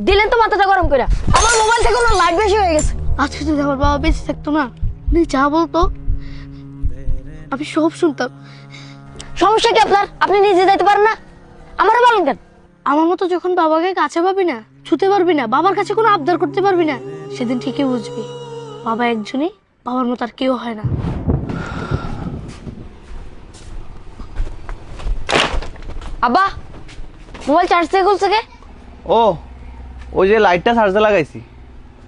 দিলেন তো মাথাটা গরম করে। আমার মোবাইল থেকে ওনার লাইট বেশি হয়ে গেছে। আজকে যদি আমার বাবা বেঁচে থাকতো না, উনি যা বলতো আমি সব শুনতাম। সমস্যা কি আপনার? আপনি নিজে যাইতে পারেন না, আমারও বলেন কেন? আমার মতো যখন বাবাকে কাছে পাবি না, ছুতে পারবি না, বাবার কাছে কোনো আবদার করতে পারবি না, সেদিন ঠিকই বুঝবি বাবা একজনই, বাবার মতো আর কেউ হয় না। আব্বা, মোবাইল চার্জ থেকে খুলছে কে? ও ওই যে লাইটটা চার্জে লাগাইছি,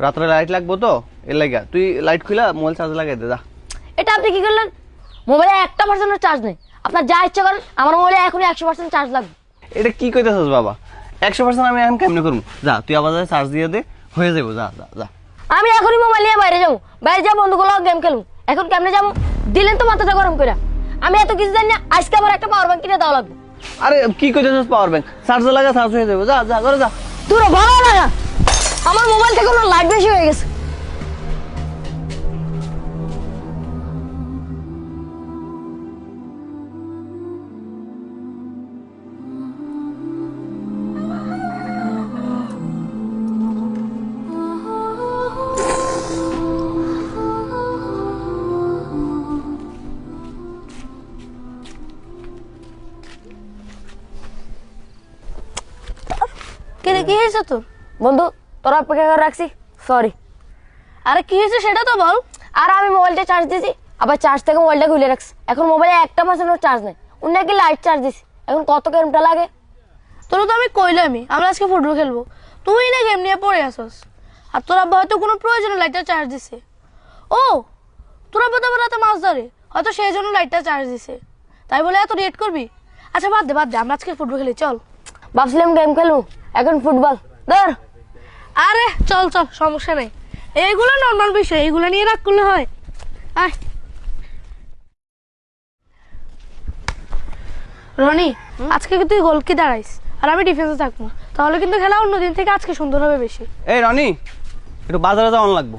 রাত্রে লাইট লাগবো তো এর লাগা। তুই লাইট খুলা মোবাইল চার্জে লাগাই দে যা। এটা আপনি কি করলেন? মোবাইলে 1% চার্জ নেই। আপনার যা ইচ্ছা করেন, আমার মোবাইলে এখনই 100% চার্জ লাগবে। এটা কি কইতেছস বাবা? 100% আমি এখন কেমনে করবো? যা তুই আবার চার্জ দিয়ে দে, হয়ে যাবো। যা যা যা। আমি এখনই মোবাইল নিয়ে বাইরে যাবো, বাইরে যা বন্ধুগুলো গেম খেলবো। এখন কেমনে যাবো? দিলেন তো মাথাটা গরম করে। আমি এত কিছু জানি না, আজকে আমার একটা পাওয়ার ব্যাংক কিনে দেওয়া লাগবে। আরে কি কইতেছস? পাওয়ার ব্যাংক চার্জে লাগা, চার্জ হয়ে যাবো। যা যা করে যা। দূর ভালো লাগা, আমার মোবাইল থেকে ওনার লাইট বেশি হয়ে গেছে। কেন, কি হয়েছে তোর? বন্ধু, তোরা অপেক্ষা করে রাখছি, সরি। আরে কি হয়েছে সেটা তো বল। আর আমি মোবাইলটা চার্জ দিয়েছি, আবার চার্জ থেকে মোবাইলটা খুলে রাখছি। এখন মোবাইলে 1% চার্জ নেই। উনি নাকি লাইট চার্জ দিছি। এখন কত গেমটা লাগে? তোর তো আমি কইলামই আমরা আজকে ফুটবল খেলবো, তুই না গেম নিয়ে পড়ে আসস। আর তোর আব্বা হয়তো কোনো প্রয়োজনে লাইটটা চার্জ দিছে। ও, তোর আব্বা তো আবার রাতে মাছ ধরে, হয়তো সেই জন্য লাইটটা চার্জ দিছে, তাই বলে এত রেট করবি? আচ্ছা বাদ দে, আমরা আজকে ফুটবল খেলি, চল। ভাবছিলাম গেম খেলবো, এখন ফুটবল। ধর। আরে চল চল, সমস্যা নেই, এইগুলো নর্মাল বিষয়, এইগুলো নিয়ে রাগ করলে হয়। আয় রনি, আজকে কি তুই গোলকি দাঁড়াইস আর আমি ডিফেন্সে থাকবো, তাহলে কিন্তু খেলা অন্যদিন থেকে আজকে সুন্দর হবে বেশি। এই রনি, একটু বাজারে যাওয়ান লাগবো,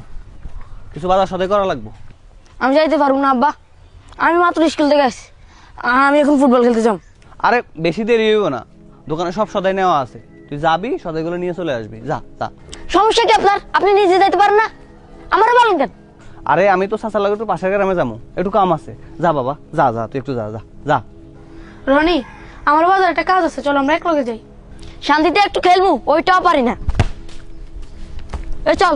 কিছু বাজার সদাই করা লাগবো। আমি যাইতে পারবো না আব্বা, আমি মাত্র স্কুল থেকে আসছি। আমি এখন ফুটবল খেলতে যাব। আরে বেশি দেরি হইব না, দোকানে সব সদাই নেওয়া আছে, তুই যাবি সদাইগুলো নিয়ে চলে আসবি। যা যা। সমস্যা কি আপনার? আপনি নিজে যাইতে পারেন না, আমারও বলেন কেন? আরে আমি তো চাচার লাগে একটু পাশের গ্রামে যাবো, একটু কাম আছে। যা বাবা, যা যা, তুই একটু যা যা যা। রনি, আমার বাজার একটা কাজ আছে, চল আমরা একলগে যাই। শান্তিতে একটু খেলবো, ওইটাও পারি না। এ চল।